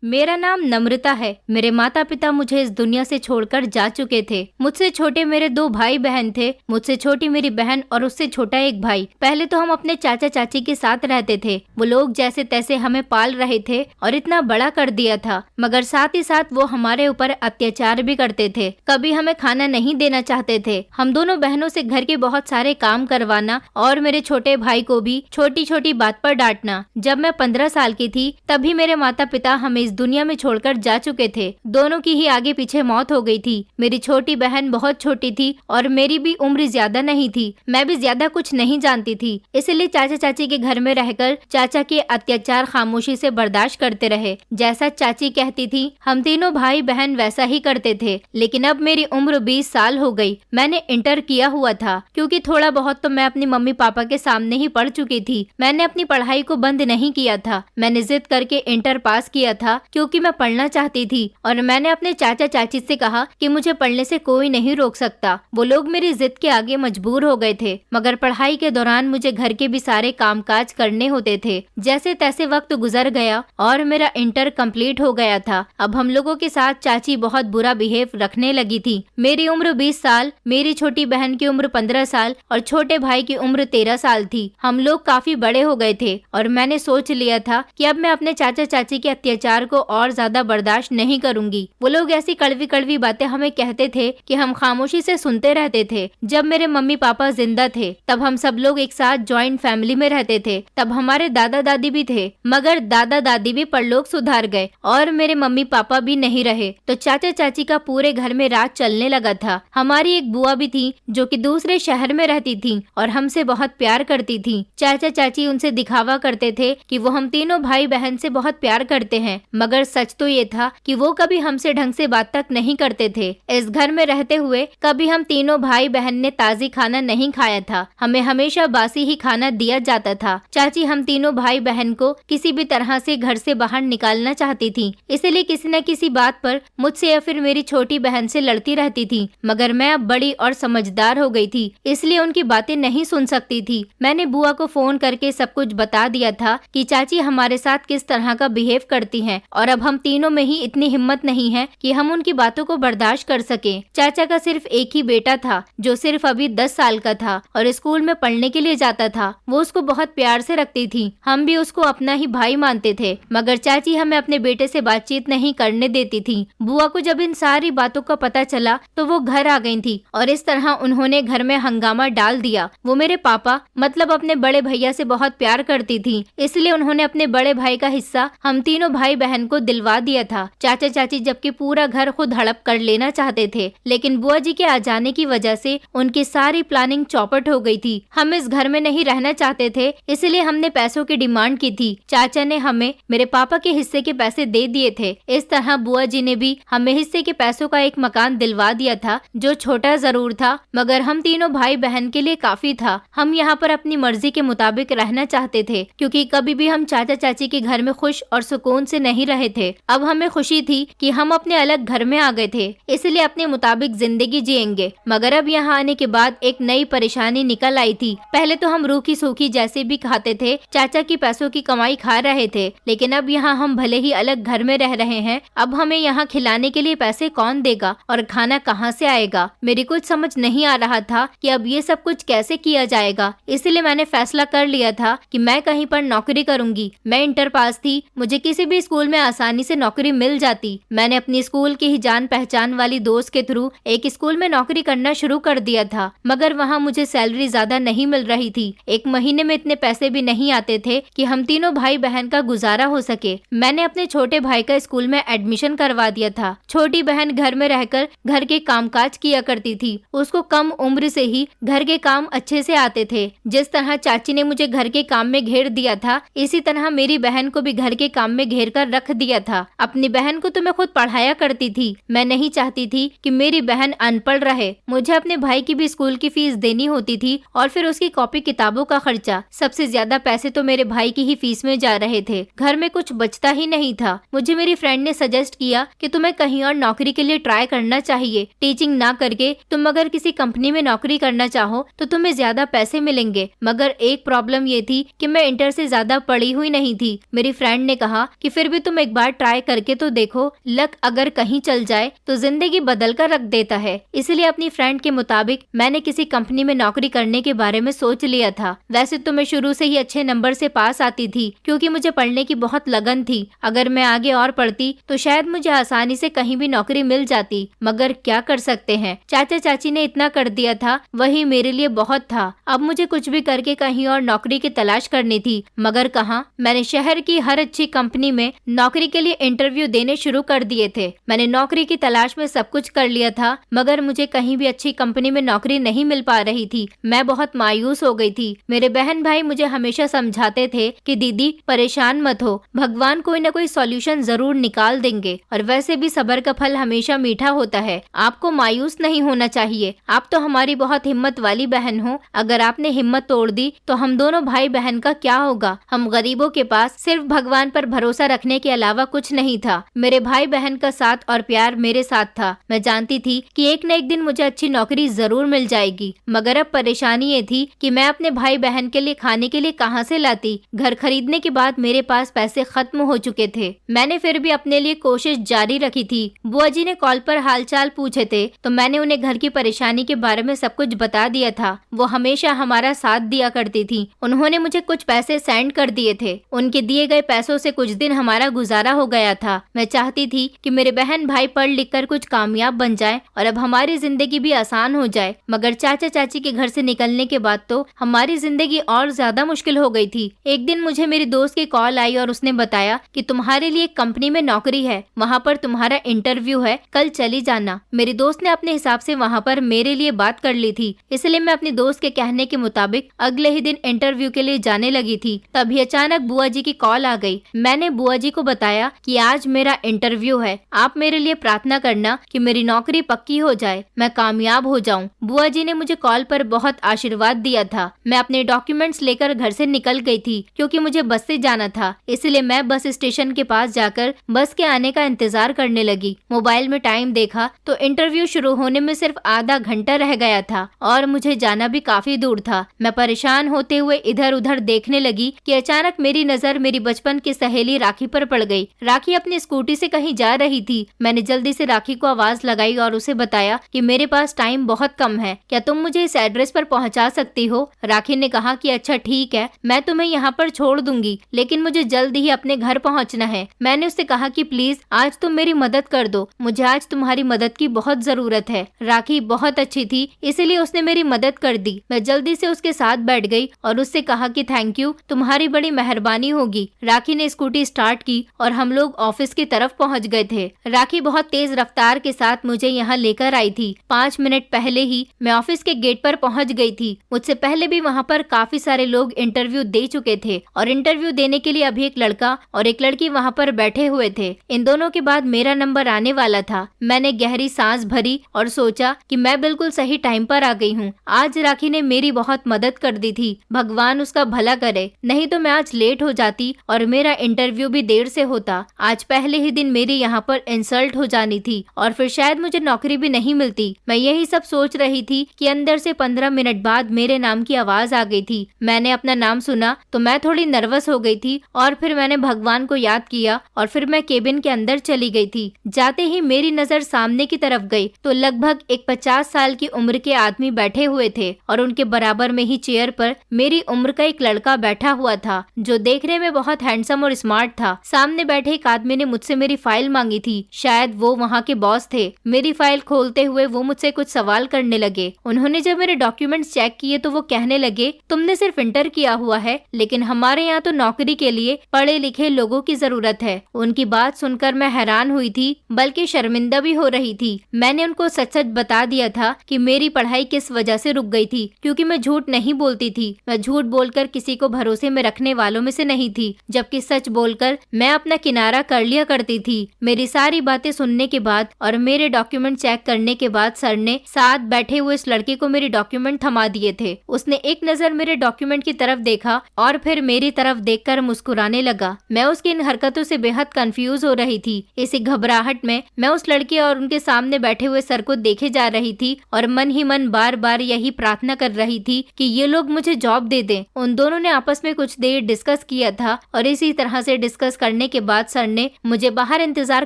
मेरा नाम नम्रता है। मेरे माता पिता मुझे इस दुनिया से छोड़कर जा चुके थे। मुझसे छोटे मेरे 2 भाई बहन थे। मुझसे छोटी मेरी बहन और उससे छोटा एक भाई। पहले तो हम अपने चाचा चाची के साथ रहते थे। वो लोग जैसे तैसे हमें पाल रहे थे और इतना बड़ा कर दिया था, मगर साथ ही साथ वो हमारे ऊपर अत्याचार भी करते थे। कभी हमें खाना नहीं देना चाहते थे। हम दोनों बहनों से घर के बहुत सारे काम करवाना और मेरे छोटे भाई को भी छोटी छोटी बात पर डांटना। जब मैं 15 साल की थी तभी मेरे माता पिता हमें इस दुनिया में छोड़कर जा चुके थे। दोनों की ही आगे पीछे मौत हो गई थी। मेरी छोटी बहन बहुत छोटी थी और मेरी भी उम्र ज्यादा नहीं थी। मैं भी ज्यादा कुछ नहीं जानती थी, इसलिए चाचा चाची के घर में रहकर चाचा के अत्याचार खामोशी से बर्दाश्त करते रहे। जैसा चाची कहती थी हम तीनों भाई बहन वैसा ही करते थे। लेकिन अब मेरी उम्र 20 साल हो गई। मैंने इंटर किया हुआ था, क्योंकि थोड़ा बहुत तो मैं अपनी मम्मी पापा के सामने ही पढ़ चुकी थी। मैंने अपनी पढ़ाई को बंद नहीं किया था। मैंने जिद करके इंटर पास किया था, क्योंकि मैं पढ़ना चाहती थी और मैंने अपने चाचा चाची से कहा कि मुझे पढ़ने से कोई नहीं रोक सकता। वो लोग मेरी जिद के आगे मजबूर हो गए थे, मगर पढ़ाई के दौरान मुझे घर के भी सारे कामकाज करने होते थे। जैसे तैसे वक्त गुजर गया और मेरा इंटर कंप्लीट हो गया था। अब हम लोगों के साथ चाची बहुत बुरा बिहेव रखने लगी थी। मेरी उम्र 20 साल, मेरी छोटी बहन की उम्र 15 साल और छोटे भाई की उम्र 13 साल थी। हम लोग काफी बड़े हो गए थे और मैंने सोच लिया था कि अब मैं अपने चाचा चाची के अत्याचार को और ज्यादा बर्दाश्त नहीं करूंगी। वो लोग ऐसी कड़वी कड़वी बातें हमें कहते थे कि हम खामोशी से सुनते रहते थे। जब मेरे मम्मी पापा जिंदा थे तब हम सब लोग एक साथ जॉइंट फैमिली में रहते थे। तब हमारे दादा दादी भी थे, मगर दादा दादी भी परलोक सुधार गए और मेरे मम्मी पापा भी नहीं रहे। तो चाचा चाची का पूरे घर में राज चलने लगा था। हमारी एक बुआ भी थी जो कि दूसरे शहर में रहती थी और हमसे बहुत प्यार करती थी। चाचा चाची उनसे दिखावा करते थे कि वो हम तीनों भाई बहन से बहुत प्यार करते हैं, मगर सच तो ये था कि वो कभी हमसे ढंग से बात तक नहीं करते थे। इस घर में रहते हुए कभी हम तीनों भाई बहन ने ताजी खाना नहीं खाया था। हमें हमेशा बासी ही खाना दिया जाता था। चाची हम तीनों भाई बहन को किसी भी तरह से घर से बाहर निकालना चाहती थी, इसलिए किसी न किसी बात पर मुझसे या फिर मेरी छोटी बहन से लड़ती रहती थी। मगर मैं अब बड़ी और समझदार हो गई थी, इसलिए उनकी बातें नहीं सुन सकती थी। मैंने बुआ को फोन करके सब कुछ बता दिया था कि चाची हमारे साथ किस तरह का बिहेव करती हैं और अब हम तीनों में ही इतनी हिम्मत नहीं है कि हम उनकी बातों को बर्दाश्त कर सकें। चाचा का सिर्फ एक ही बेटा था जो सिर्फ अभी 10 साल का था और स्कूल में पढ़ने के लिए जाता था। वो उसको बहुत प्यार से रखती थी। हम भी उसको अपना ही भाई मानते थे, मगर चाची हमें अपने बेटे से बातचीत नहीं करने देती थी। बुआ को जब इन सारी बातों का पता चला तो वो घर आ गई थी और इस तरह उन्होंने घर में हंगामा डाल दिया। वो मेरे पापा मतलब अपने बड़े भैया से बहुत प्यार करती थी, इसलिए उन्होंने अपने बड़े भाई का हिस्सा हम तीनों भाई बहन को दिलवा दिया था। चाचा चाची जबकि पूरा घर खुद हड़प कर लेना चाहते थे, लेकिन बुआ जी के आ जाने की वजह से उनकी सारी प्लानिंग चौपट हो गई थी। हम इस घर में नहीं रहना चाहते थे, इसलिए हमने पैसों की डिमांड की थी। चाचा ने हमें मेरे पापा के हिस्से के पैसे दे दिए थे। इस तरह बुआ जी ने भी हमें हिस्से के पैसों का एक मकान दिलवा दिया था, जो छोटा जरूर था मगर हम तीनों भाई बहन के लिए काफी था। हम यहाँ पर अपनी मर्जी के मुताबिक रहना चाहते थे, क्योंकि कभी भी हम चाचा चाची के घर में खुश और सुकून से नहीं रहे थे। अब हमें खुशी थी कि हम अपने अलग घर में आ गए थे, इसलिए अपने मुताबिक जिंदगी जिएंगे। मगर अब यहाँ आने के बाद एक नई परेशानी निकल आई थी। पहले तो हम रूखी सूखी जैसे भी खाते थे, चाचा की पैसों की कमाई खा रहे थे, लेकिन अब यहाँ हम भले ही अलग घर में रह रहे हैं, अब हमें यहाँ खिलाने के लिए पैसे कौन देगा और खाना कहाँ से आएगा। मेरी कुछ समझ नहीं आ रहा था कि अब ये सब कुछ कैसे किया जाएगा। इसलिए मैंने फैसला कर लिया था कि मैं कहीं पर नौकरी करूंगी। मैं इंटर पास थी, मुझे किसी भी स्कूल में आसानी से नौकरी मिल जाती। मैंने अपनी स्कूल की ही जान पहचान वाली दोस्त के थ्रू एक स्कूल में नौकरी करना शुरू कर दिया था, मगर वहाँ मुझे सैलरी ज्यादा नहीं मिल रही थी। एक महीने में इतने पैसे भी नहीं आते थे कि हम तीनों भाई बहन का गुजारा हो सके। मैंने अपने छोटे भाई का स्कूल में एडमिशन करवा दिया था। छोटी बहन घर में रहकर घर के कामकाज किया करती थी। उसको कम उम्र से ही घर के काम अच्छे से आते थे। जिस तरह चाची ने मुझे घर के काम में घेर दिया था, इसी तरह मेरी बहन को भी घर के काम में घेर कर रख दिया था। अपनी बहन को तो मैं खुद पढ़ाया करती थी। मैं नहीं चाहती थी कि मेरी बहन अनपढ़ रहे। मुझे अपने भाई की भी स्कूल की फीस देनी होती थी और फिर उसकी कॉपी किताबों का खर्चा। सबसे ज्यादा पैसे तो मेरे भाई की ही फीस में जा रहे थे। घर में कुछ बचता ही नहीं था। मुझे मेरी फ्रेंड ने सजेस्ट किया कि तुम्हें कहीं और नौकरी के लिए ट्राई करना चाहिए। टीचिंग ना करके तुम अगर किसी कंपनी में नौकरी करना चाहो तो तुम्हें ज्यादा पैसे मिलेंगे। मगर एक प्रॉब्लम ये थी कि मैं इंटर से ज्यादा पढ़ी हुई नहीं थी। मेरी फ्रेंड ने कहा कि फिर भी तुम तुम एक बार ट्राई करके तो देखो, लक अगर कहीं चल जाए तो जिंदगी बदल कर रख देता है। इसलिए अपनी फ्रेंड के मुताबिक मैंने किसी कंपनी में नौकरी करने के बारे में सोच लिया था। वैसे तो मैं शुरू से ही अच्छे नंबर से पास आती थी, क्योंकि मुझे पढ़ने की बहुत लगन थी। अगर मैं आगे और पढ़ती तो शायद मुझे आसानी से कहीं भी नौकरी मिल जाती, मगर क्या कर सकते हैं, चाचा चाची ने इतना कर दिया था, वही मेरे लिए बहुत था। अब मुझे कुछ भी करके कहीं और नौकरी की तलाश करनी थी, मगर कहाँ। मैंने शहर की हर अच्छी कंपनी में नौकरी के लिए इंटरव्यू देने शुरू कर दिए थे। मैंने नौकरी की तलाश में सब कुछ कर लिया था, मगर मुझे कहीं भी अच्छी कंपनी में नौकरी नहीं मिल पा रही थी। मैं बहुत मायूस हो गई थी। मेरे बहन भाई मुझे हमेशा समझाते थे कि दीदी परेशान मत हो, भगवान कोई न कोई सॉल्यूशन जरूर निकाल देंगे, और वैसे भी सब्र का फल हमेशा मीठा होता है। आपको मायूस नहीं होना चाहिए। आप तो हमारी बहुत हिम्मत वाली बहन हो। अगर आपने हिम्मत तोड़ दी तो हम दोनों भाई बहन का क्या होगा। हम गरीबों के पास सिर्फ भगवान पर भरोसा रखने के अलावा कुछ नहीं था। मेरे भाई बहन का साथ और प्यार मेरे साथ था। मैं जानती थी कि एक न एक दिन मुझे अच्छी नौकरी जरूर मिल जाएगी, मगर अब परेशानी ये थी कि मैं अपने भाई बहन के लिए खाने के लिए कहाँ से लाती। घर खरीदने के बाद मेरे पास पैसे खत्म हो चुके थे। मैंने फिर भी अपने लिए कोशिश जारी रखी थी। बुआ जी ने कॉल पर हालचाल पूछे थे तो मैंने उन्हें घर की परेशानी के बारे में सब कुछ बता दिया था। वो हमेशा हमारा साथ दिया करती थी। उन्होंने मुझे कुछ पैसे सेंड कर दिए थे। उनके दिए गए पैसों से कुछ दिन हमारा गुजारा हो गया था। मैं चाहती थी कि मेरे बहन भाई पढ़ लिख कर कुछ कामयाब बन जाए और अब हमारी जिंदगी भी आसान हो जाए, मगर चाचा चाची के घर से निकलने के बाद तो हमारी जिंदगी और ज्यादा मुश्किल हो गई थी। एक दिन मुझे मेरी दोस्त की कॉल आई और उसने बताया कि तुम्हारे लिए एक कंपनी में नौकरी है, वहाँ पर तुम्हारा इंटरव्यू है, कल चली जाना। मेरी दोस्त ने अपने हिसाब से वहाँ पर मेरे लिए बात कर ली थी, इसलिए मैं अपनी दोस्त के कहने के मुताबिक अगले ही दिन इंटरव्यू के लिए जाने लगी थी। तभी अचानक बुआ जी की कॉल आ गई। मैंने बुआ जी को बताया कि आज मेरा इंटरव्यू है, आप मेरे लिए प्रार्थना करना कि मेरी नौकरी पक्की हो जाए, मैं कामयाब हो जाऊं। बुआ जी ने मुझे कॉल पर बहुत आशीर्वाद दिया था। मैं अपने डॉक्यूमेंट्स लेकर घर से निकल गई थी, क्योंकि मुझे बस से जाना था। इसलिए मैं बस स्टेशन के पास जाकर बस के आने का इंतजार करने लगी। मोबाइल में टाइम देखा तो इंटरव्यू शुरू होने में सिर्फ आधा घंटा रह गया था और मुझे जाना भी काफी दूर था। मैं परेशान होते हुए इधर उधर देखने लगी कि अचानक मेरी नजर मेरी बचपन की सहेली राखी पर पड़ गई। राखी अपनी स्कूटी से कहीं जा रही थी। मैंने जल्दी से राखी को आवाज लगाई और उसे बताया कि मेरे पास टाइम बहुत कम है, क्या तुम मुझे इस एड्रेस पर पहुंचा सकती हो। राखी ने कहा कि अच्छा ठीक है, मैं तुम्हें यहाँ पर छोड़ दूंगी, लेकिन मुझे जल्द ही अपने घर पहुँचना है। मैंने उससे कहा कि प्लीज आज तुम मेरी मदद कर दो, मुझे आज तुम्हारी मदद की बहुत जरूरत है। राखी बहुत अच्छी थी, इसलिए उसने मेरी मदद कर दी। मैं जल्दी से उसके साथ बैठ गई और उससे कहा कि थैंक यू, तुम्हारी बड़ी मेहरबानी होगी। राखी ने स्कूटी स्टार्ट की और हम लोग ऑफिस की तरफ पहुंच गए थे। राखी बहुत तेज रफ्तार के साथ मुझे यहाँ लेकर आई थी। 5 मिनट पहले ही मैं ऑफिस के गेट पर पहुंच गई थी। मुझसे पहले भी वहाँ पर काफी सारे लोग इंटरव्यू दे चुके थे और इंटरव्यू देने के लिए अभी एक लड़का और एक लड़की वहाँ पर बैठे हुए थे। इन दोनों के बाद मेरा नंबर आने वाला था। मैंने गहरी सांस भरी और सोचा कि मैं बिल्कुल सही टाइम पर आ गई हूँ। आज राखी ने मेरी बहुत मदद कर दी थी, भगवान उसका भला करे, नहीं तो मैं आज लेट हो जाती और मेरा इंटरव्यू भी देर से होता। आज पहले ही दिन मेरी यहाँ पर इंसल्ट हो जानी थी और फिर शायद मुझे नौकरी भी नहीं मिलती। मैं यही सब सोच रही थी कि अंदर से 15 मिनट बाद मेरे नाम की आवाज आ गई थी। मैंने अपना नाम सुना तो मैं थोड़ी नर्वस हो गई थी और फिर मैंने भगवान को याद किया और फिर मैं केबिन के अंदर चली गई थी। जाते ही मेरी नजर सामने की तरफ गई तो लगभग एक 50 साल की उम्र के आदमी बैठे हुए थे और उनके बराबर में ही चेयर पर मेरी उम्र का एक लड़का बैठा हुआ था, जो देखने में बहुत हैंडसम और स्मार्ट था। सामने बैठे एक आदमी ने मुझसे मेरी फाइल मांगी थी, शायद वो वहाँ के बॉस थे। मेरी फाइल खोलते हुए वो मुझसे कुछ सवाल करने लगे। उन्होंने जब मेरे डॉक्यूमेंट्स चेक किए तो वो कहने लगे, तुमने सिर्फ इंटर किया हुआ है, लेकिन हमारे यहाँ तो नौकरी के लिए पढ़े लिखे लोगों की जरूरत है। उनकी बात सुनकर मैं हैरान हुई थी, बल्कि शर्मिंदा भी हो रही थी। मैंने उनको सच सच बता दिया था कि मेरी पढ़ाई किस वजह से रुक गई थी, क्योंकि मैं झूठ नहीं बोलती थी। मैं झूठ बोलकर किसी को भरोसे में रखने वालों में से नहीं थी, जबकि सच बोलकर मैं अपना किनारा कर लिया करती थी। मेरी सारी बातें सुनने के बाद और मेरे डॉक्यूमेंट चेक करने के बाद सर ने साथ बैठे हुए इस लड़के को मेरे डॉक्यूमेंट थमा दिए थे। उसने एक नजर मेरे डॉक्यूमेंट की तरफ देखा और फिर मेरी तरफ देखकर मुस्कुराने लगा। मैं उसकी इन हरकतों से बेहद कंफ्यूज हो रही थी। इसी घबराहट में मैं उस लड़के और उनके सामने बैठे हुए सर को देखे जा रही थी और मन ही मन बार बार यही प्रार्थना कर रही थी कि ये लोग मुझे जॉब दे दें। उन दोनों ने आपस में कुछ देर डिस्कस किया था और इसी तरह से डिस्कस करने मारने के बाद सर ने मुझे बाहर इंतजार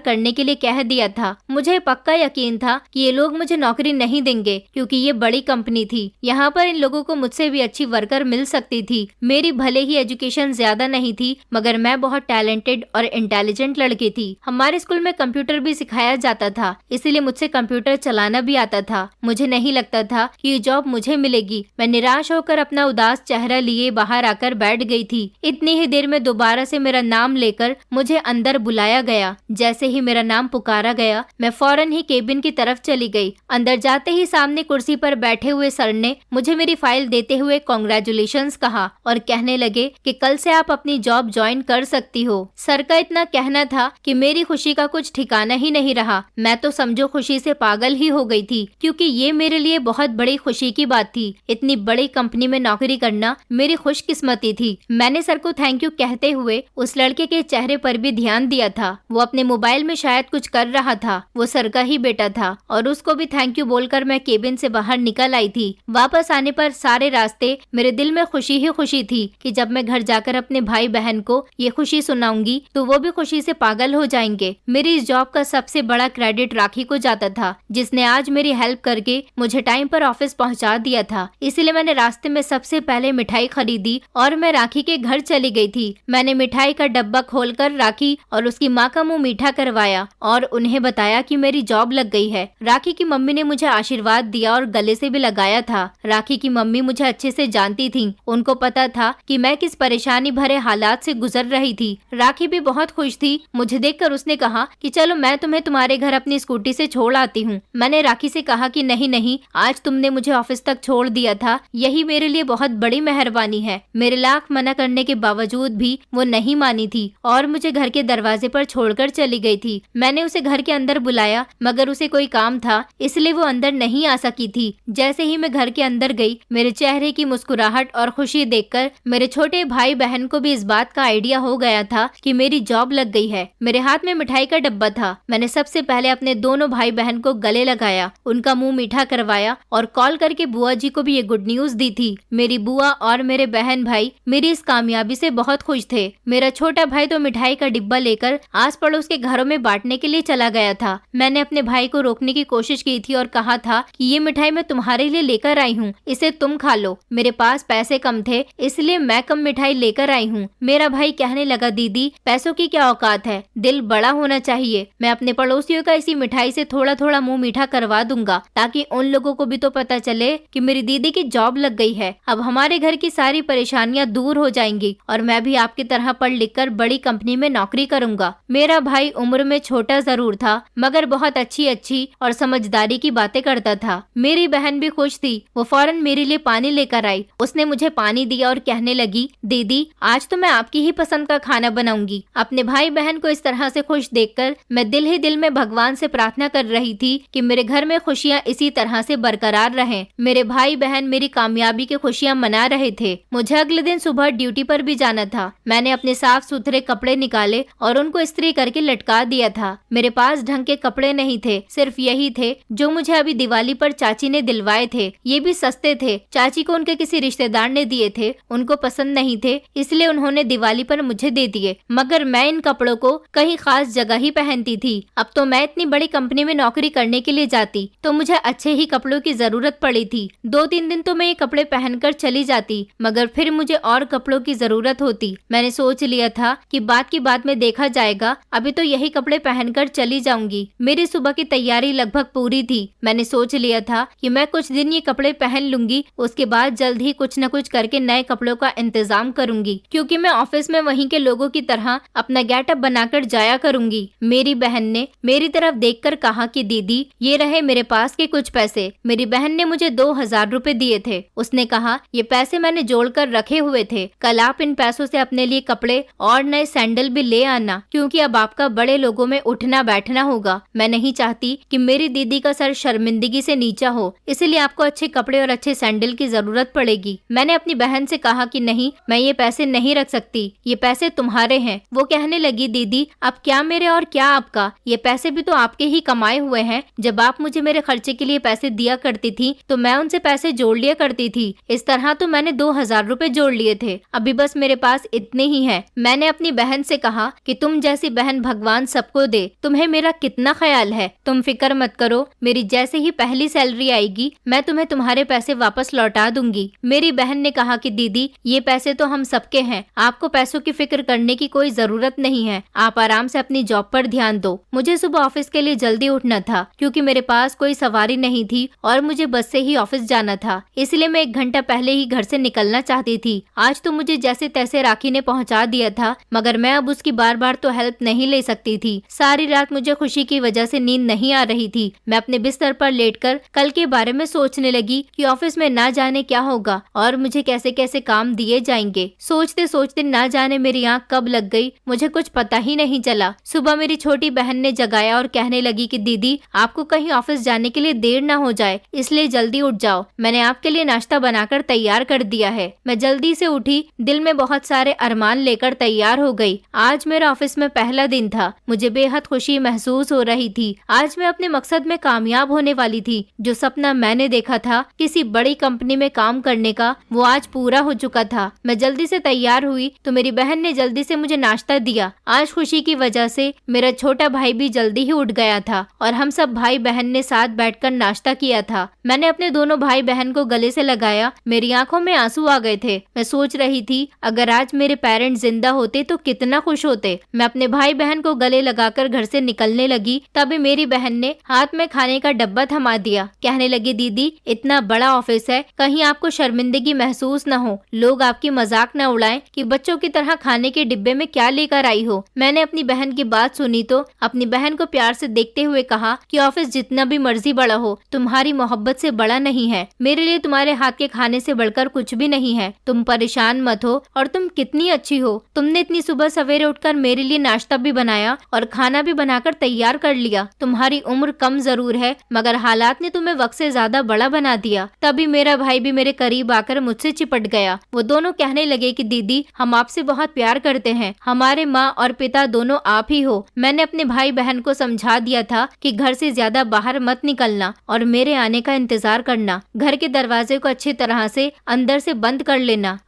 करने के लिए कह दिया था। मुझे पक्का यकीन था कि ये लोग मुझे नौकरी नहीं देंगे क्योंकि ये बड़ी कंपनी थी। यहाँ पर इन लोगों को मुझसे भी अच्छी वर्कर मिल सकती थी। मेरी भले ही एजुकेशन ज्यादा नहीं थी मगर मैं बहुत टैलेंटेड और इंटेलिजेंट लड़की थी। हमारे स्कूल में कंप्यूटर भी सिखाया जाता था, इसलिए मुझसे कंप्यूटर चलाना भी आता था। मुझे नहीं लगता था कि ये जॉब मुझे मिलेगी। मैं निराश होकर अपना उदास चेहरा लिए बाहर आकर बैठ गई थी। इतनी ही देर में दोबारा से मेरा नाम लेकर मुझे अंदर बुलाया गया। जैसे ही मेरा नाम पुकारा गया मैं फौरन ही केबिन की तरफ चली गई। अंदर जाते ही सामने कुर्सी पर बैठे हुए सर ने मुझे मेरी फाइल देते हुए कांग्रेचुलेशंस कहा और कहने लगे कि कल से आप अपनी जॉब ज्वाइन कर सकती हो। सर का इतना कहना था कि मेरी खुशी का कुछ ठिकाना ही नहीं रहा। मैं तो समझो खुशी से पागल ही हो गई थी क्योंकि ये मेरे लिए बहुत बड़ी खुशी की बात थी। इतनी बड़ी कंपनी में नौकरी करना मेरी खुशकिस्मती थी। मैंने सर को थैंक यू कहते हुए उस लड़के के चेहरे पर भी ध्यान दिया था। वो अपने मोबाइल में शायद कुछ कर रहा था। वो सर का ही बेटा था और उसको भी थैंक यू बोलकर मैं केबिन से बाहर निकल आई थी। वापस आने पर सारे रास्ते मेरे दिल में खुशी ही खुशी थी कि जब मैं घर जाकर अपने भाई बहन को ये खुशी सुनाऊंगी तो वो भी खुशी से पागल हो जाएंगे। मेरी इस जॉब का सबसे बड़ा क्रेडिट राखी को जाता था, जिसने आज मेरी हेल्प करके मुझे टाइम पर ऑफिस पहुंचा दिया था। इसलिए मैंने रास्ते में सबसे पहले मिठाई खरीदी और मैं राखी के घर चली गई थी। मैंने मिठाई का डब्बा खोलकर राखी और उसकी माँ का मुंह मीठा करवाया और उन्हें बताया कि मेरी जॉब लग गई है। राखी की मम्मी ने मुझे आशीर्वाद दिया और गले से भी लगाया था। राखी की मम्मी मुझे अच्छे से जानती थी। उनको पता था कि मैं किस परेशानी भरे हालात से गुजर रही थी। राखी भी बहुत खुश थी। मुझे देखकर उसने कहा कि चलो मैं तुम्हें तुम्हारे घर अपनी स्कूटी से छोड़ आती हूँ। मैंने राखी से कहा कि नहीं नहीं, आज तुमने मुझे ऑफिस तक छोड़ दिया था, यही मेरे लिए बहुत बड़ी मेहरबानी है। मेरे लाख मना करने के बावजूद भी वो नहीं मानी थी और मुझे घर के दरवाजे पर छोड़कर चली गई थी। मैंने उसे घर के अंदर बुलाया मगर उसे कोई काम था इसलिए वो अंदर नहीं आ सकी थी। जैसे ही मैं घर के अंदर गई, मेरे चेहरे की मुस्कुराहट और खुशी देखकर मेरे छोटे भाई बहन को भी इस बात का आइडिया हो गया था कि मेरी जॉब लग गई है। मेरे हाथ में मिठाई का डब्बा था। मैंने सबसे पहले अपने दोनों भाई बहन को गले लगाया, उनका मुंह मीठा करवाया और कॉल करके बुआ जी को भी ये गुड न्यूज दी थी। मेरी बुआ और मेरे बहन भाई मेरी इस कामयाबी से बहुत खुश थे। मेरा छोटा भाई तो मिठाई का डिब्बा लेकर आस पड़ोस के घरों में बांटने के लिए चला गया था। मैंने अपने भाई को रोकने की कोशिश की थी और कहा था कि ये मिठाई मैं तुम्हारे लिए लेकर आई हूँ, इसे तुम खा लो। मेरे पास पैसे कम थे इसलिए मैं कम मिठाई लेकर आई हूँ। मेरा भाई कहने लगा, दीदी पैसों की क्या औकात है, दिल बड़ा होना चाहिए। मैं अपने पड़ोसियों का इसी मिठाई से थोड़ा थोड़ा मुंह मीठा करवा दूंगा ताकि उन लोगों को भी तो पता चले कि मेरी दीदी की जॉब लग गई है। अब हमारे घर की सारी परेशानियां दूर हो जाएंगी और मैं भी आपकी तरह पढ़ लिख कर बड़ी कंपनी में नौकरी करूंगा। मेरा भाई उम्र में छोटा जरूर था मगर बहुत अच्छी अच्छी और समझदारी की बातें करता था। मेरी बहन भी खुश थी। वो फौरन मेरे लिए पानी लेकर आई। उसने मुझे पानी दिया और कहने लगी, दीदी आज तो मैं आपकी ही पसंद का खाना बनाऊंगी। अपने भाई बहन को इस तरह से खुश देखकर मैं दिल ही दिल में भगवान से प्रार्थना कर रही थी कि मेरे घर में खुशियां इसी तरह से बरकरार रहें। मेरे भाई बहन मेरी कामयाबी की खुशियां मना रहे थे। मुझे अगले दिन सुबह ड्यूटी पर भी जाना था। मैंने अपने साफ सुथरे कपड़े निकाले और उनको इस्त्री करके लटका दिया था। मेरे पास ढंग के कपड़े नहीं थे, सिर्फ यही थे जो मुझे अभी दिवाली पर चाची ने दिलवाए थे। ये भी सस्ते थे। चाची को उनके किसी रिश्तेदार ने दिए थे, उनको पसंद नहीं थे इसलिए उन्होंने दिवाली पर मुझे दे दिए। मगर मैं इन कपड़ों को कहीं खास जगह ही पहनती थी। अब तो मैं इतनी बड़ी कंपनी में नौकरी करने के लिए जाती तो मुझे अच्छे ही कपड़ों की जरूरत पड़ी थी। 2-3 दिन तो मैं ये कपड़े पहनकर चली जाती मगर फिर मुझे और कपड़ों की जरूरत होती। मैंने सोच लिया था कि बात की बात में देखा जाएगा, अभी तो यही कपड़े पहनकर चली जाऊंगी। मेरी सुबह की तैयारी लगभग पूरी थी। मैंने सोच लिया था कि मैं कुछ दिन ये कपड़े पहन लूंगी, उसके बाद जल्द ही कुछ न कुछ करके नए कपड़ों का इंतजाम करूंगी क्योंकि मैं ऑफिस में वहीं के लोगों की तरह अपना गेटअप बनाकर जाया करूंगी। मेरी बहन ने मेरी तरफ देखकर कहा कि दीदी ये रहे मेरे पास के कुछ पैसे। मेरी बहन ने मुझे 2000 रुपए दिए थे। उसने कहा ये पैसे मैंने जोड़कर रखे हुए थे, कल आप इन पैसों से अपने लिए कपड़े और नए सैंडल भी ले आना क्योंकि अब आपका बड़े लोगों में उठना बैठना होगा। मैं नहीं चाहती कि मेरी दीदी का सर शर्मिंदगी से नीचा हो, इसलिए आपको अच्छे कपड़े और अच्छे सैंडल की जरूरत पड़ेगी। मैंने अपनी बहन से कहा कि नहीं, मैं ये पैसे नहीं रख सकती, ये पैसे तुम्हारे हैं। वो कहने लगी, दीदी अब क्या मेरे और क्या आपका, ये पैसे भी तो आपके ही कमाए हुए हैं। जब आप मुझे मेरे खर्चे के लिए पैसे दिया करती थी तो मैं उनसे पैसे जोड़ लिया करती थी। इस तरह तो मैंने 2000 रुपए जोड़ लिए थे, अभी बस मेरे पास इतने ही हैं। मैंने अपनी बहन मुझसे कहा कि तुम जैसी बहन भगवान सबको दे, तुम्हें मेरा कितना ख्याल है, तुम फिक्र मत करो, मेरी जैसे ही पहली सैलरी आएगी मैं तुम्हें तुम्हारे पैसे वापस लौटा दूंगी। मेरी बहन ने कहा कि दीदी ये पैसे तो हम सबके हैं, आपको पैसों की फिक्र करने की कोई जरूरत नहीं है, आप आराम से अपनी जॉब पर ध्यान दो। मुझे सुबह ऑफिस के लिए जल्दी उठना था क्योंकि मेरे पास कोई सवारी नहीं थी और मुझे बस से ही ऑफिस जाना था, इसलिए मैं 1 घंटा पहले ही घर से निकलना चाहती थी। आज तो मुझे जैसे तैसे राखी ने पहुंचा दिया था, मगर मैं अब उसकी बार बार तो हेल्प नहीं ले सकती थी। सारी रात मुझे खुशी की वजह से नींद नहीं आ रही थी। मैं अपने बिस्तर पर लेटकर कल के बारे में सोचने लगी कि ऑफिस में ना जाने क्या होगा और मुझे कैसे कैसे काम दिए जाएंगे। सोचते सोचते ना जाने मेरी आंख कब लग गई मुझे कुछ पता ही नहीं चला। सुबह मेरी छोटी बहन ने जगाया और कहने लगी कि दीदी आपको कहीं ऑफिस जाने के लिए देर ना हो जाए, इसलिए जल्दी उठ जाओ, मैंने आपके लिए नाश्ता बनाकर तैयार कर दिया है। मैं जल्दी से उठी, दिल में बहुत सारे अरमान लेकर तैयार हो गई। आज मेरा ऑफिस में पहला दिन था, मुझे बेहद खुशी महसूस हो रही थी। आज मैं अपने मकसद में कामयाब होने वाली थी। जो सपना मैंने देखा था किसी बड़ी कंपनी में काम करने का, वो आज पूरा हो चुका था। मैं जल्दी से तैयार हुई तो मेरी बहन ने जल्दी से मुझे नाश्ता दिया। आज खुशी की वजह से मेरा छोटा भाई भी जल्दी ही उठ गया था और हम सब भाई बहन ने साथ बैठकर नाश्ता किया था। मैंने अपने दोनों भाई बहन को गले से लगाया, मेरी आंखों में आंसू आ गए थे। मैं सोच रही थी अगर आज मेरे पेरेंट्स जिंदा होते तो कितना खुश होते। मैं अपने भाई बहन को गले लगाकर घर से निकलने लगी, तभी मेरी बहन ने हाथ में खाने का डब्बा थमा दिया। कहने लगी दीदी इतना बड़ा ऑफिस है, कहीं आपको शर्मिंदगी महसूस न हो, लोग आपकी मजाक न उड़ाएं कि बच्चों की तरह खाने के डिब्बे में क्या लेकर आई हो। मैंने अपनी बहन की बात सुनी तो अपनी बहन को प्यार से देखते हुए कहा कि ऑफिस जितना भी मर्जी बड़ा हो, तुम्हारी मोहब्बत से बड़ा नहीं है। मेरे लिए तुम्हारे हाथ के खाने से बढ़कर कुछ भी नहीं है। तुम परेशान मत हो और तुम कितनी अच्छी हो, तुमने इतनी सुबह सवेरे उठकर मेरे लिए नाश्ता भी बनाया और खाना भी बनाकर तैयार कर लिया। तुम्हारी उम्र कम जरूर है मगर हालात ने तुम्हें वक्त से ज्यादा बड़ा बना दिया। तभी मेरा भाई भी मेरे करीब आकर मुझसे चिपट गया। वो दोनों कहने लगे कि दीदी हम आपसे बहुत प्यार करते हैं, हमारे माँ और पिता दोनों आप ही हो। मैंने अपने भाई बहन को समझा दिया था कि घर से ज्यादा बाहर मत निकलना और मेरे आने का इंतजार करना। घर के दरवाजे को अच्छी तरह से अंदर से बंद कर लेना।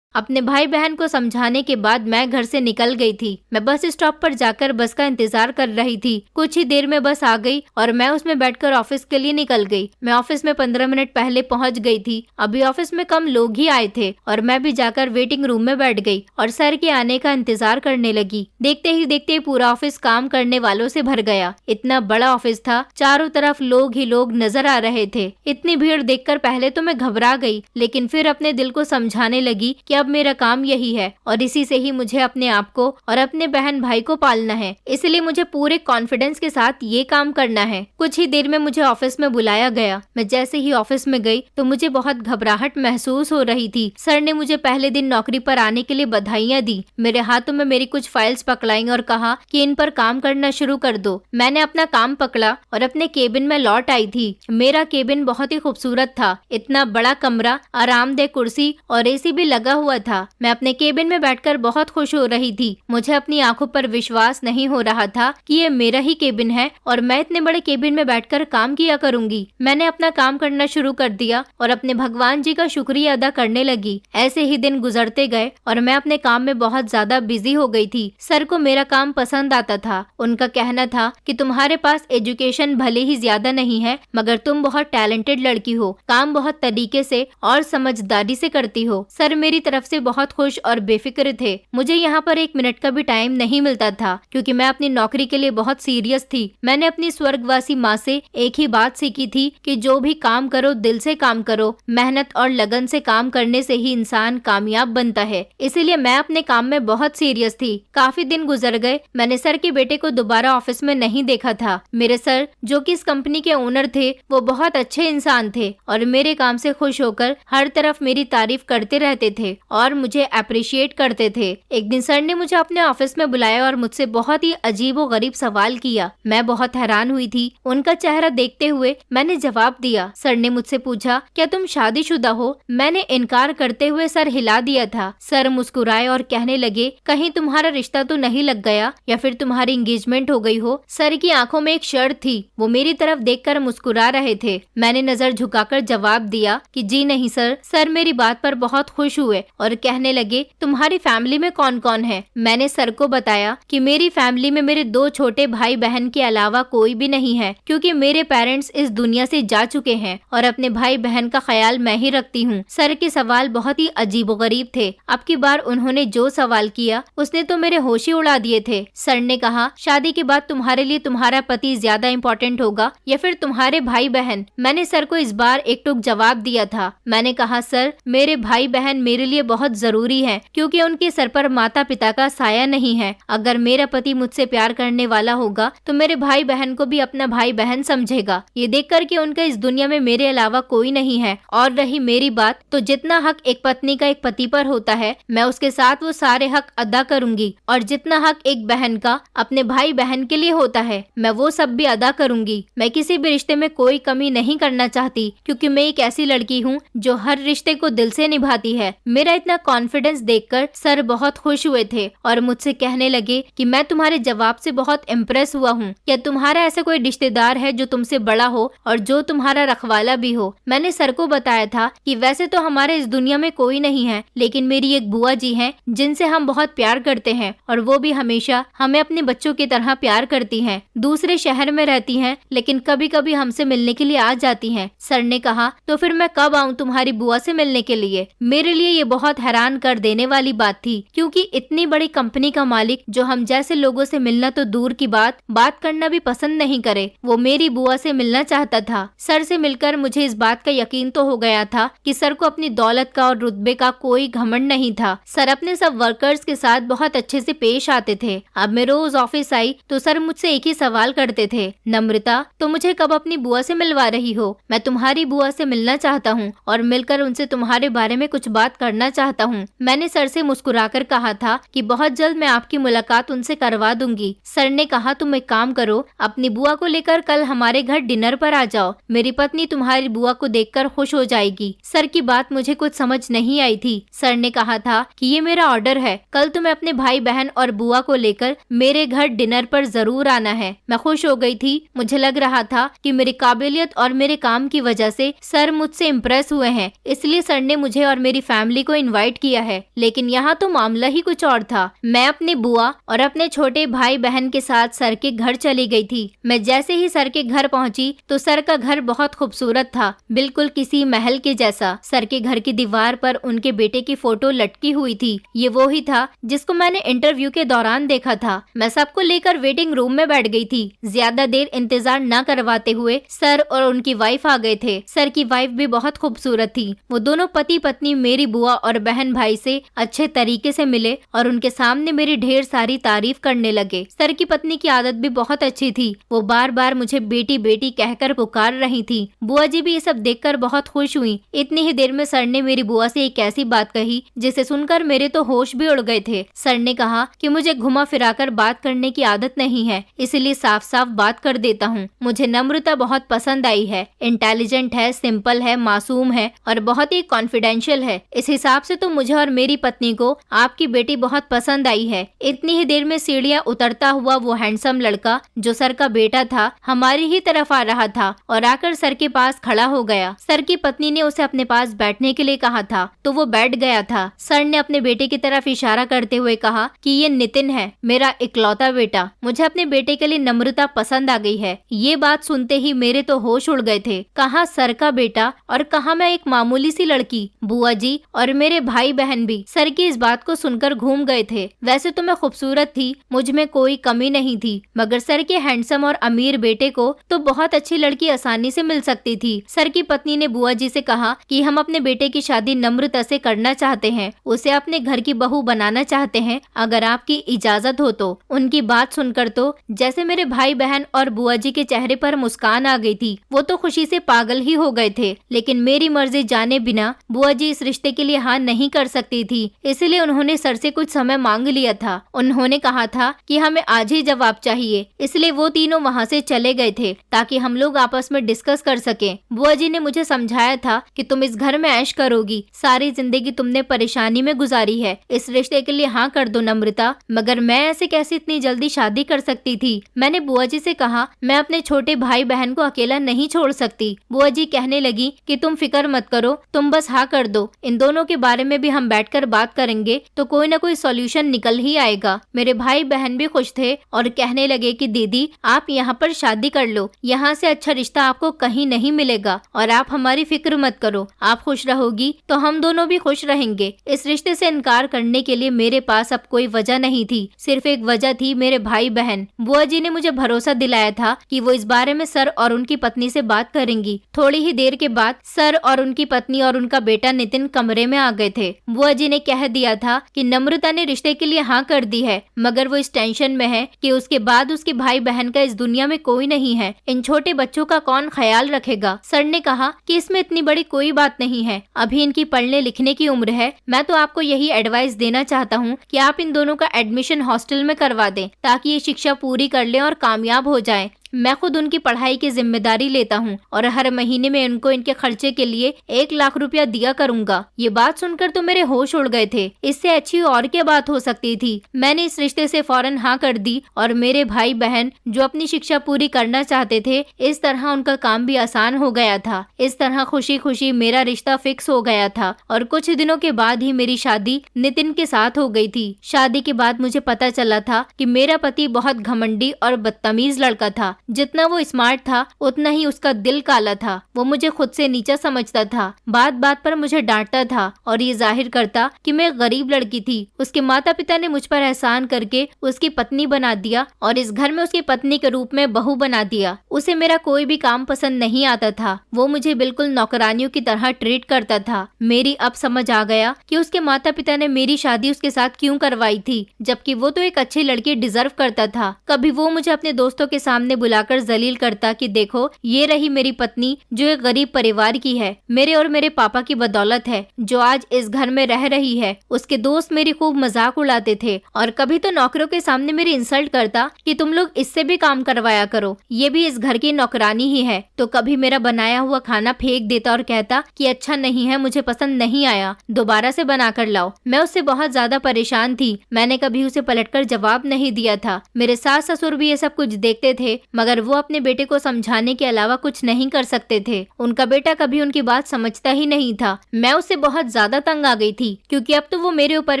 अपने भाई बहन को समझाने के बाद मैं घर से निकल गई थी। मैं बस स्टॉप पर जाकर बस का इंतजार कर रही थी। कुछ ही देर में बस आ गई और मैं उसमें बैठकर ऑफिस के लिए निकल गई। मैं ऑफिस में 15 मिनट पहले पहुंच गई थी। अभी ऑफिस में कम लोग ही आए थे और मैं भी जाकर वेटिंग रूम में बैठ गई और सर के आने का इंतजार करने लगी। देखते ही देखते पूरा ऑफिस काम करने वालों से भर गया। इतना बड़ा ऑफिस था, चारों तरफ लोग ही लोग नजर आ रहे थे। इतनी भीड़ देखकर पहले तो मैं घबरा गई, लेकिन फिर अपने दिल को समझाने लगी कि अब मेरा काम यही है और इसी से ही मुझे अपने आप को और अपने बहन भाई को पालना है, इसलिए मुझे पूरे कॉन्फिडेंस के साथ ये काम करना है। कुछ ही देर में मुझे ऑफिस में बुलाया गया। मैं जैसे ही ऑफिस में गई तो मुझे बहुत घबराहट महसूस हो रही थी। सर ने मुझे पहले दिन नौकरी पर आने के लिए बधाइयाँ दी। मेरे हाथों में मेरी कुछ फाइल्स पकड़ाई और कहा कि इन पर काम करना शुरू कर दो। मैंने अपना काम पकड़ा और अपने केबिन में लौट आई थी। मेरा केबिन बहुत ही खूबसूरत था। इतना बड़ा कमरा, आरामदेह कुर्सी और एसी भी लगा हुआ था। मैं अपने केबिन में बैठकर बहुत खुश हो रही थी। मुझे अपनी आंखों पर विश्वास नहीं हो रहा था कि ये मेरा ही केबिन है और मैं इतने बड़े केबिन में बैठकर काम किया करूंगी। मैंने अपना काम करना शुरू कर दिया और अपने भगवान जी का शुक्रिया अदा करने लगी। ऐसे ही दिन गुजरते गए और मैं अपने काम में बहुत ज्यादा बिजी हो गई थी। सर को मेरा काम पसंद आता था। उनका कहना था कि तुम्हारे पास एजुकेशन भले ही ज्यादा नहीं है मगर तुम बहुत टैलेंटेड लड़की हो, काम बहुत तरीके से और समझदारी से करती हो। सर मेरी तरफ से बहुत खुश और बेफिक्र थे। मुझे यहाँ पर 1 मिनट का भी टाइम नहीं मिलता था क्योंकि मैं अपनी नौकरी के लिए बहुत सीरियस थी। मैंने अपनी स्वर्गवासी माँ से एक ही बात सीखी थी कि जो भी काम करो दिल से काम करो, मेहनत और लगन से काम करने से ही इंसान कामयाब बनता है। इसीलिए मैं अपने काम में बहुत सीरियस थी। काफी दिन गुजर गए, मैंने सर के बेटे को दोबारा ऑफिस में नहीं देखा था। मेरे सर जो कि इस कंपनी के ओनर थे वो बहुत अच्छे इंसान थे और मेरे काम से खुश होकर हर तरफ मेरी तारीफ करते रहते थे और मुझे अप्रिशिएट करते थे। एक दिन सर ने मुझे अपने ऑफिस में बुलाया और मुझसे बहुत ही अजीब और गरीब सवाल किया। मैं बहुत हैरान हुई थी। उनका चेहरा देखते हुए मैंने जवाब दिया। सर ने मुझसे पूछा, क्या तुम शादीशुदा हो? मैंने इनकार करते हुए सर हिला दिया था। सर मुस्कुराए और कहने लगे, कहीं तुम्हारा रिश्ता तो नहीं लग गया या फिर तुम्हारी एंगेजमेंट हो गई हो? सर की आंखों में एक शर्त थी। वो मेरी तरफ देखकर मुस्कुरा रहे थे। मैंने नजर झुकाकर जवाब दिया कि जी नहीं सर। सर मेरी बात पर बहुत खुश हुए और कहने लगे, तुम्हारी फैमिली में कौन कौन है। मैंने सर को बताया कि मेरी फैमिली में मेरे 2 छोटे भाई बहन के अलावा कोई भी नहीं है, क्योंकि मेरे पेरेंट्स इस दुनिया से जा चुके हैं और अपने भाई बहन का ख्याल मैं ही रखती हूँ। सर के सवाल बहुत ही अजीबोगरीब थे। अब की बार उन्होंने जो सवाल किया उसने तो मेरे होश ही उड़ा दिए थे। सर ने कहा, शादी के बाद तुम्हारे लिए तुम्हारा पति ज्यादा इम्पोर्टेंट होगा या फिर तुम्हारे भाई बहन। मैंने सर को इस बार एक टूक जवाब दिया था। मैंने कहा, सर मेरे भाई बहन मेरे लिए बहुत जरूरी है, क्योंकि उनके सर पर माता पिता का साया नहीं है। अगर मेरा पति मुझसे प्यार करने वाला होगा तो मेरे भाई बहन को भी अपना भाई बहन समझेगा। ये देखकर कि उनका इस दुनिया में मेरे अलावा कोई नहीं है। और रही मेरी बात, तो जितना हक एक पत्नी का एक पति पर होता है, मैं उसके साथ वो सारे हक अदा करूंगी, और जितना हक एक बहन का अपने भाई बहन के लिए होता है, मैं वो सब भी अदा करूंगी। मैं किसी भी रिश्ते में कोई कमी नहीं करना चाहती, क्योंकि मैं एक ऐसी लड़की हूँ जो हर रिश्ते को दिल से निभाती है। मेरा इतना कॉन्फिडेंस देखकर सर बहुत खुश हुए थे और मुझसे कहने लगे कि मैं तुम्हारे जवाब से बहुत इम्प्रेस हुआ हूँ। क्या तुम्हारा ऐसा कोई रिश्तेदार है जो तुमसे बड़ा हो और जो तुम्हारा रखवाला भी हो। मैंने सर को बताया था कि वैसे तो हमारे इस दुनिया में कोई नहीं है, लेकिन मेरी एक बुआ जी हैं जिनसे हम बहुत प्यार करते हैं, और वो भी हमेशा हमें अपने बच्चों की तरह प्यार करती हैं। दूसरे शहर में रहती हैं, लेकिन कभी कभी हमसे मिलने के लिए आ जाती हैं। सर ने कहा, तो फिर मैं कब आऊँ तुम्हारी बुआ से मिलने के लिए। मेरे लिए ये बहुत हैरान कर देने वाली बात थी, क्योंकि इतनी बड़ी कंपनी का मालिक जो हम जैसे लोगों से मिलना तो दूर की बात करना भी पसंद नहीं करे, वो मेरी बुआ से मिलना चाहता था। सर से मिलकर मुझे इस बात का यकीन तो हो गया था कि सर को अपनी दौलत का और रुतबे का कोई घमंड नहीं था। सर अपने सब वर्कर्स के साथ बहुत अच्छे से पेश आते थे। अब मैं रोज ऑफिस आई तो सर मुझसे एक ही सवाल करते थे, नम्रता तो मुझे कब अपनी बुआ से मिलवा रही हो। मैं तुम्हारी बुआ से मिलना चाहता हूँ और मिलकर उनसे तुम्हारे बारे में कुछ बात करना चाहता हूँ। मैंने सर से मुस्कुराकर कहा था कि बहुत जल्द मैं आपकी मुलाकात उनसे करवा दूंगी। सर ने कहा, तुम एक काम करो, अपनी बुआ को लेकर कल हमारे घर डिनर पर आ जाओ। मेरी पत्नी तुम्हारी बुआ को देखकर खुश हो जाएगी। सर की बात मुझे कुछ समझ नहीं आई थी। सर ने कहा था कि ये मेरा ऑर्डर है, कल तुम्हें अपने भाई बहन और बुआ को लेकर मेरे घर डिनर पर जरूर आना है। मैं खुश हो गई थी। मुझे लग रहा था कि मेरी काबिलियत और मेरे काम की वजह से सर मुझसे इम्प्रेस हुए हैं, इसलिए सर ने मुझे और मेरी फैमिली को इनवाइट किया है। लेकिन यहाँ तो मामला ही कुछ और था। मैं अपनी बुआ और अपने छोटे भाई बहन के साथ सर के घर चली गई थी। मैं जैसे ही सर के घर पहुंची तो सर का घर बहुत खूबसूरत था, बिल्कुल किसी महल के जैसा। सर के घर की दीवार पर उनके बेटे की फोटो लटकी हुई थी। ये वो ही था जिसको मैंने इंटरव्यू के दौरान देखा था। मैं सबको लेकर वेटिंग रूम में बैठ गई थी। ज्यादा देर इंतजार न करवाते हुए सर और उनकी वाइफ आ गए थे। सर की वाइफ भी बहुत खूबसूरत थी। वो दोनों पति पत्नी मेरी बुआ और बहन भाई से अच्छे तरीके से मिले और उनके सामने मेरी ढेर सारी तारीफ करने लगे। सर की पत्नी की आदत भी बहुत अच्छी थी। वो बार बार मुझे बेटी बेटी कहकर पुकार रही थी। बुआ जी भी ये सब देखकर बहुत खुश हुई। इतनी ही देर में सर ने मेरी बुआ से एक ऐसी बात कही जिसे सुनकर मेरे तो होश भी उड़ गए थे। सर ने कहा कि मुझे घुमा फिराकर बात करने की आदत नहीं है, इसलिए साफ साफ बात कर देता हूँ। मुझे नम्रता बहुत पसंद आई है। इंटेलिजेंट है, सिंपल है, मासूम है और बहुत ही कॉन्फिडेंशियल है। इस हिसाब से तो मुझे और मेरी पत्नी को आपकी बेटी बहुत पसंद आई है। इतनी ही देर में सीढ़ियाँ उतरता हुआ वो हैंडसम लड़का जो सर का बेटा था हमारी ही तरफ आ रहा था और आकर सर के पास खड़ा हो गया। सर की पत्नी ने उसे अपने पास बैठने के लिए कहा था तो वो बैठ गया था। सर ने अपने बेटे की तरफ इशारा करते हुए कहा कि ये नितिन है, मेरा इकलौता बेटा। मुझे अपने बेटे के लिए नम्रता पसंद आ गई है। ये बात सुनते ही मेरे तो होश उड़ गए थे। कहाँ सर का बेटा और कहाँ मैं एक मामूली सी लड़की। बुआ जी और मेरे भाई बहन भी सर की इस बात को सुनकर घूम गए थे। वैसे तो मैं खूबसूरत थी, मुझ में कोई कमी नहीं थी, मगर सर के हैंडसम और अमीर बेटे को तो बहुत अच्छी लड़की आसानी से मिल सकती थी। सर की पत्नी ने बुआ जी से कहा कि हम अपने बेटे की शादी नम्रता से करना चाहते हैं, उसे अपने घर की बहू बनाना चाहते हैं, अगर आपकी इजाजत हो तो। उनकी बात सुनकर तो जैसे मेरे भाई बहन और बुआ जी के चेहरे पर मुस्कान आ गई थी। वो तो खुशी से पागल ही हो गए थे, लेकिन मेरी मर्जी जाने बिना बुआ जी इस रिश्ते के लिए हाँ नहीं कर सकती थी, इसलिए उन्होंने सर से कुछ समय मांग लिया था। उन्होंने कहा था कि हमें आज ही जवाब चाहिए, इसलिए वो तीनों वहाँ से चले गए थे ताकि हम लोग आपस में डिस्कस कर सकें। बुआ जी ने मुझे समझाया था कि तुम इस घर में ऐश करोगी, सारी जिंदगी तुमने परेशानी में गुजारी है, इस रिश्ते के लिए हाँ कर दो नम्रता। मगर मैं ऐसे कैसे इतनी जल्दी शादी कर सकती थी। मैंने बुआ जी से कहा मैं अपने छोटे भाई बहन को अकेला नहीं छोड़ सकती। बुआ जी कहने लगी कि तुम फिक्र मत करो, तुम बस हाँ कर दो। इन दोनों के बारे में भी हम बैठकर बात करेंगे तो कोई ना कोई सॉल्यूशन निकल ही आएगा। मेरे भाई बहन भी खुश थे और कहने लगे कि दीदी आप यहाँ पर शादी कर लो, यहाँ से अच्छा रिश्ता आपको कहीं नहीं मिलेगा और आप हमारी फिक्र मत करो, आप खुश रहोगी तो हम दोनों भी खुश रहेंगे। इस रिश्ते से इनकार करने के लिए मेरे पास अब कोई वजह नहीं थी, सिर्फ एक वजह थी मेरे भाई बहन। बुआ जी ने मुझे भरोसा दिलाया था कि वो इस बारे में सर और उनकी पत्नी से बात करेंगी। थोड़ी ही देर के बाद सर और उनकी पत्नी और उनका बेटा नितिन कमरे में आ गए थे। बुआ जी ने कह दिया था कि नम्रता ने रिश्ते के लिए हाँ कर दी है, मगर वो इस टेंशन में है कि उसके बाद उसके भाई बहन का इस दुनिया में कोई नहीं है, इन छोटे बच्चों का कौन ख्याल रखेगा। सर ने कहा कि इसमें इतनी बड़ी कोई बात नहीं है, अभी इनकी पढ़ने लिखने की उम्र है। मैं तो आपको यही एडवाइस देना चाहता हूँ कि आप इन दोनों का एडमिशन हॉस्टल में करवा दें ताकि ये शिक्षा पूरी कर लें और कामयाब हो जाएं। मैं खुद उनकी पढ़ाई की जिम्मेदारी लेता हूँ और हर महीने में उनको इनके खर्चे के लिए 1 लाख रुपया दिया करूँगा। ये बात सुनकर तो मेरे होश उड़ गए थे, इससे अच्छी और क्या बात हो सकती थी। मैंने इस रिश्ते से फौरन हाँ कर दी और मेरे भाई बहन जो अपनी शिक्षा पूरी करना चाहते थे, इस तरह उनका काम भी आसान हो गया था। इस तरह खुशी खुशी मेरा रिश्ता फिक्स हो गया था और कुछ दिनों के बाद ही मेरी शादी नितिन के साथ हो गई थी। शादी के बाद मुझे पता चला था कि मेरा पति बहुत घमंडी और बदतमीज लड़का था। जितना वो स्मार्ट था उतना ही उसका दिल काला था। वो मुझे खुद से नीचा समझता था, बात बात पर मुझे डांटता था और ये जाहिर करता कि मैं गरीब लड़की थी। उसके माता पिता ने मुझ पर एहसान करके उसकी पत्नी बना दिया और इस घर में उसकी पत्नी के रूप में बहू बना दिया। उसे मेरा कोई भी काम पसंद नहीं आता था, वो मुझे बिल्कुल नौकरानियों की तरह ट्रीट करता था। मेरी अब समझ आ गया कि उसके माता पिता ने मेरी शादी उसके साथ क्यों करवाई थी, जबकि वो तो एक अच्छी लड़की डिजर्व करता था। कभी वो मुझे अपने दोस्तों के सामने बुलाकर जलील करता कि देखो ये रही मेरी पत्नी जो एक गरीब परिवार की है, मेरे और मेरे पापा की बदौलत है जो आज इस घर में रह रही है। उसके दोस्त मेरी खूब मजाक उड़ाते थे और कभी तो नौकरों के सामने मेरी इंसल्ट करता कि तुम लोग इससे भी काम करवाया करो, ये भी इस घर की नौकरानी ही है। तो कभी मेरा बनाया हुआ खाना फेंक देता और कहता कि अच्छा नहीं है, मुझे पसंद नहीं आया, दोबारा से बना कर लाओ। मैं उससे बहुत ज्यादा परेशान थी, मैंने कभी उसे पलटकर जवाब नहीं दिया था। मेरे सास ससुर भी ये सब कुछ देखते थे, मगर वो अपने बेटे को समझाने के अलावा कुछ नहीं कर सकते थे। उनका बेटा कभी उनकी बात समझता ही नहीं था। मैं उससे बहुत ज्यादा तंग आ गई थी क्योंकि अब तो वो मेरे ऊपर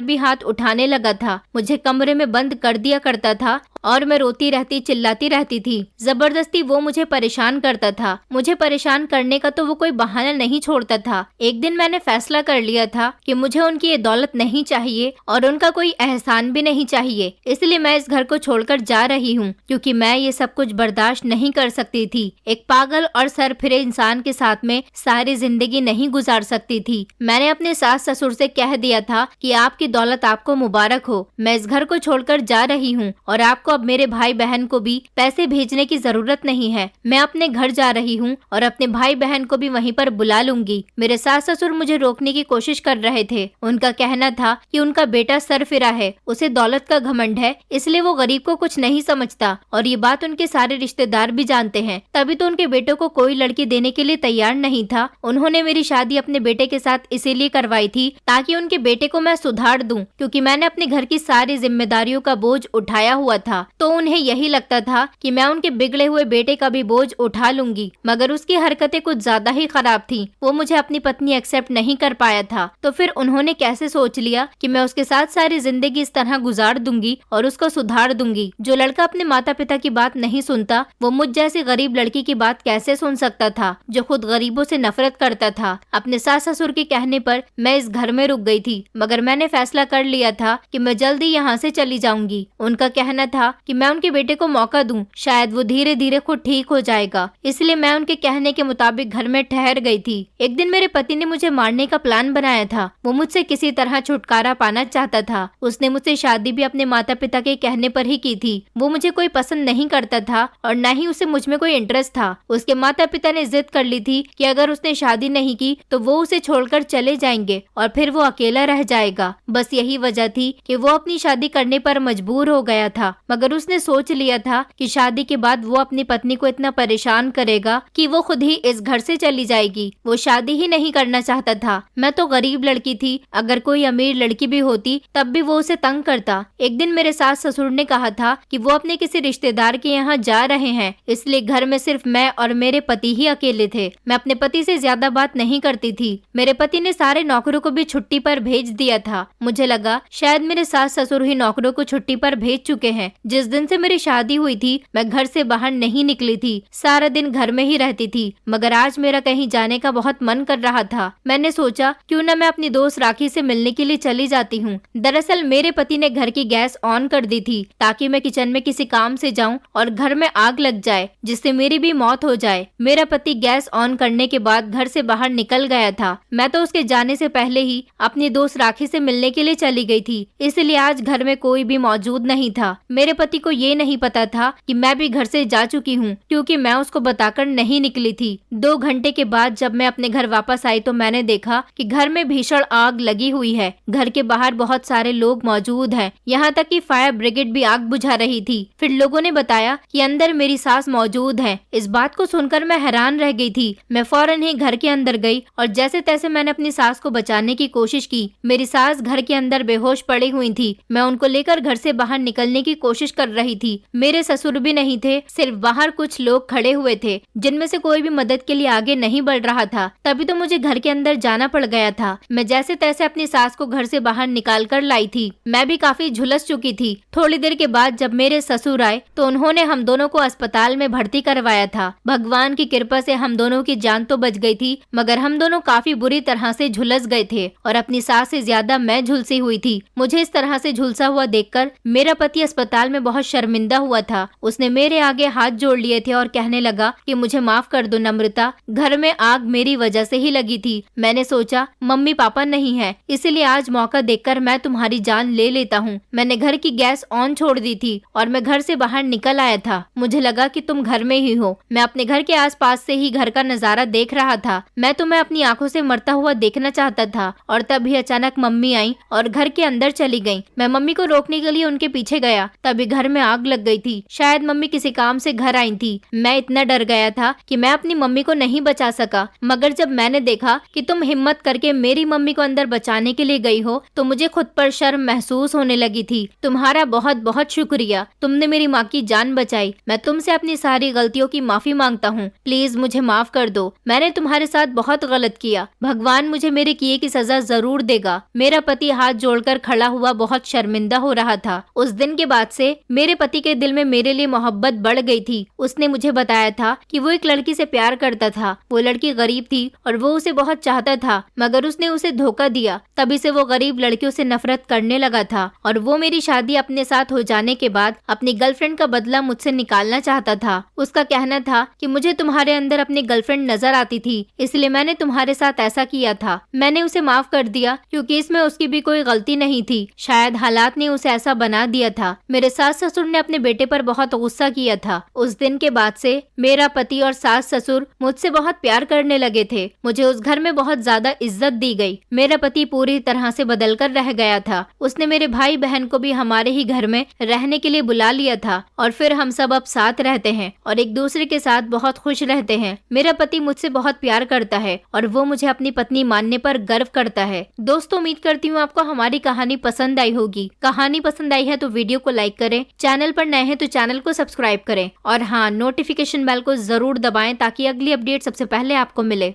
भी हाथ उठाने लगा था, मुझे कमरे में बंद कर दिया करता था और मैं रोती रहती चिल्लाती रहती थी। जबरदस्ती वो मुझे परेशान करता था। मुझे परेशान करने का तो वो कोई बहाना नहीं छोड़ता था। एक दिन मैंने फैसला कर लिया था कि मुझे उनकी ये दौलत नहीं चाहिए और उनका कोई एहसान भी नहीं चाहिए, इसलिए मैं इस घर को छोड़कर जा रही हूँ क्योंकि मैं ये सब कुछ बर्दाश्त नहीं कर सकती थी। एक पागल और सर फिरे इंसान के साथ में सारी जिंदगी नहीं गुजार सकती थी। मैंने अपने सास ससुर से कह दिया था कि आपकी दौलत आपको मुबारक हो, मैं इस घर को छोड़कर जा रही हूँ और आपको अब मेरे भाई बहन को भी पैसे भेजने की जरूरत नहीं है। मैं अपने घर जा रही हूँ और अपने भाई बहन को भी वहीं पर बुला लूंगी। मेरे सास ससुर मुझे रोकने की कोशिश कर रहे थे। उनका कहना था कि उनका बेटा सरफिरा है, उसे दौलत का घमंड है, इसलिए वो गरीब को कुछ नहीं समझता और ये बात उनके सारे रिश्तेदार भी जानते हैं। तभी तो उनके बेटों को कोई लड़की देने के लिए तैयार नहीं था। उन्होंने मेरी शादी अपने बेटे के साथ इसीलिए करवाई थी ताकि उनके बेटे को मैं सुधार दूं, क्योंकि मैंने अपने घर की सारी जिम्मेदारियों का बोझ उठाया हुआ था। तो उन्हें यही लगता था कि मैं उनके बिगड़े हुए बेटे का भी बोझ उठा लूंगी, मगर उसकी हरकतें कुछ ज्यादा ही खराब थी। वो मुझे अपनी पत्नी एक्सेप्ट नहीं कर पाया था। तो फिर उन्होंने कैसे सोच लिया कि मैं उसके साथ सारी जिंदगी इस तरह गुजार दूंगी और उसको सुधार दूंगी। जो लड़का अपने माता पिता की बात नहीं सुनता वो मुझ जैसी गरीब लड़की की बात कैसे सुन सकता था जो खुद गरीबों से नफरत करता था। अपने सास ससुर के कहने पर मैं इस घर में रुक गई थी, मगर मैंने फैसला कर लिया था कि मैं जल्दी यहाँ से चली जाऊंगी। उनका कहना था कि मैं उनके बेटे को मौका दूं, शायद वो धीरे धीरे खुद ठीक हो जाएगा, इसलिए मैं उनके कहने के मुताबिक घर में ठहर गई थी। एक दिन मेरे पति ने मुझे मारने का प्लान बनाया था। वो मुझसे किसी तरह छुटकारा पाना चाहता था। उसने मुझसे शादी भी अपने माता पिता के कहने पर ही की थी। वो मुझे कोई पसंद नहीं करता था और न ही उसे मुझ में कोई इंटरेस्ट था। उसके माता पिता ने जिद कर ली थी कि अगर उसने शादी नहीं की तो वो उसे छोड़कर चले जाएंगे और फिर वो अकेला रह जाएगा। बस यही वजह थी कि वो अपनी शादी करने पर मजबूर हो गया था, मगर उसने सोच लिया था कि शादी के बाद वो अपनी पत्नी को इतना परेशान करेगा कि वो खुद ही इस घर से चली जाएगी। वो शादी ही नहीं करना चाहता था। मैं तो गरीब लड़की थी, अगर कोई अमीर लड़की भी होती तब भी वो उसे तंग करता। एक दिन मेरे सास ससुर ने कहा था कि वो अपने किसी रिश्तेदार के यहाँ जा रहे हैं, इसलिए घर में सिर्फ मैं और मेरे पति ही अकेले थे। मैं अपने पति से ज्यादा बात नहीं करती थी। मेरे पति ने सारे नौकरों को भी छुट्टी पर भेज दिया था। मुझे लगा शायद मेरे सास ससुर ही नौकरों को छुट्टी पर भेज चुके हैं। जिस दिन से मेरी शादी हुई थी मैं घर से बाहर नहीं निकली थी, सारा दिन घर में ही रहती थी। मगर आज मेरा कहीं जाने का बहुत मन कर रहा था। मैंने सोचा क्यों न मैं अपनी दोस्त राखी से मिलने के लिए चली जाती हूँ। दरअसल मेरे पति ने घर की गैस ऑन कर दी थी ताकि मैं किचन में किसी काम से जाऊं और घर में आग लग जाए जिससे मेरी भी मौत हो जाए। मेरा पति गैस ऑन करने के बाद घर से बाहर निकल गया था। मैं तो उसके जाने से पहले ही अपनी दोस्त राखी से मिलने के लिए चली गई थी, इसलिए आज घर में कोई भी मौजूद नहीं था। मेरे पति को ये नहीं पता था कि मैं भी घर से जा चुकी हूँ, क्योंकि मैं उसको बताकर नहीं निकली थी। 2 घंटे के बाद जब मैं अपने घर वापस आई तो मैंने देखा कि घर में भीषण आग लगी हुई है। घर के बाहर बहुत सारे लोग मौजूद हैं, यहाँ तक कि फायर ब्रिगेड भी आग बुझा रही थी। फिर लोगों ने बताया कि अंदर मेरी सास मौजूद है। इस बात को सुनकर मैं हैरान रह गई थी। मैं फौरन ही घर के अंदर गई और जैसे तैसे मैंने अपनी सास को बचाने की कोशिश की। मेरी सास घर के अंदर बेहोश पड़ी हुई थी। मैं उनको लेकर घर से बाहर निकलने की कोशिश कर रही थी। मेरे ससुर भी नहीं थे, सिर्फ बाहर कुछ लोग खड़े हुए थे जिनमें से कोई भी मदद के लिए आगे नहीं बढ़ रहा था। तभी तो मुझे घर के अंदर जाना पड़ गया था। मैं जैसे तैसे अपनी सास को घर से बाहर निकाल कर लाई थी। मैं भी काफी झुलस चुकी थी। थोड़ी देर के बाद जब मेरे ससुर आए तो उन्होंने हम दोनों को अस्पताल में भर्ती करवाया था। भगवान की कृपा से हम दोनों की जान तो बच गई थी, मगर हम दोनों काफी बुरी तरह से झुलस गए थे और अपनी सास से ज्यादा मैं झुलसी हुई थी। मुझे इस तरह से झुलसा हुआ देखकर मेरा पति अस्पताल में बहुत शर्मिंदा हुआ था। उसने मेरे आगे हाथ जोड़ लिए थे और कहने लगा कि मुझे माफ कर दो नम्रता, घर में आग मेरी वजह से ही लगी थी। मैंने सोचा मम्मी पापा नहीं है, इसलिए आज मौका देखकर मैं तुम्हारी जान ले लेता हूँ। मैंने घर की गैस ऑन छोड़ दी थी और मैं घर से बाहर निकल आया था। मुझे लगा कि तुम घर में ही हो। मैं अपने घर के आसपास से ही घर का नजारा देख रहा था। मैं तुम्हें अपनी आंखों से मरता हुआ देखना चाहता था और तभी अचानक मम्मी आई और घर के अंदर चली गई। मैं मम्मी को रोकने के लिए उनके पीछे गया, तभी घर में आग लग गई थी। शायद मम्मी किसी काम से घर आई थी। मैं इतना डर गया था कि मैं अपनी मम्मी को नहीं बचा सका। मगर जब मैंने देखा कि तुम हिम्मत करके मेरी मम्मी को अंदर बचाने के लिए गई हो तो मुझे खुद पर शर्म महसूस होने लगी थी। तुम्हारा बहुत बहुत शुक्रिया, तुमने मेरी माँ की जान बचाई। मैं तुमसे अपनी सारी गलतियों की माफी मांगता हूँ। प्लीज मुझे माफ कर दो। मैंने तुम्हारे साथ बहुत गलत किया। भगवान मुझे मेरे किए की सजा जरूर देगा। मेरा पति हाथ जोड़कर खड़ा हुआ बहुत शर्मिंदा हो रहा था। उस दिन के बाद से मेरे पति के दिल में मेरे लिए मोहब्बत बढ़ गई थी। उसने मुझे बताया था कि वो एक लड़की से प्यार करता था। वो लड़की गरीब थी और वो उसे बहुत चाहता था, मगर उसने उसे धोखा दिया। तभी से वो गरीब लड़कियों से नफरत करने लगा था और वो मेरी शादी अपने साथ हो जाने के बाद अपनी गर्लफ्रेंड का बदला मुझसे निकालना चाहता था। उसका कहना था कि मुझे तुम्हारे अंदर अपनी गर्लफ्रेंड नजर आती थी, इसलिए मैंने तुम्हारे साथ ऐसा किया था। मैंने उसे माफ कर दिया क्योंकि इसमें उसकी भी कोई गलती नहीं थी। शायद हालात ने उसे ऐसा बना दिया था। मेरे सास ससुर ने अपने बेटे पर बहुत गुस्सा किया था। उस दिन के बाद से मेरा पति और सास ससुर मुझसे बहुत प्यार करने लगे थे। मुझे उस घर में बहुत ज्यादा इज्जत दी गई। मेरा पति पूरी तरह से बदल कर रह गया था। उसने मेरे भाई बहन को भी हमारे ही घर में रहने के लिए बुला लिया था और फिर हम सब अब साथ रहते हैं और एक दूसरे के साथ बहुत खुश रहते हैं। मेरा पति मुझसे बहुत प्यार करता है और वो मुझे अपनी पत्नी मानने पर गर्व करता है। दोस्तों, उम्मीद करती हूँ आपको हमारी कहानी पसंद आई होगी। कहानी पसंद आई है तो वीडियो को लाइक करें, चैनल पर नए हैं तो चैनल को सब्सक्राइब करें और हाँ, नोटिफिकेशन बेल को जरूर दबाएं ताकि अगली अपडेट सबसे पहले आपको मिले।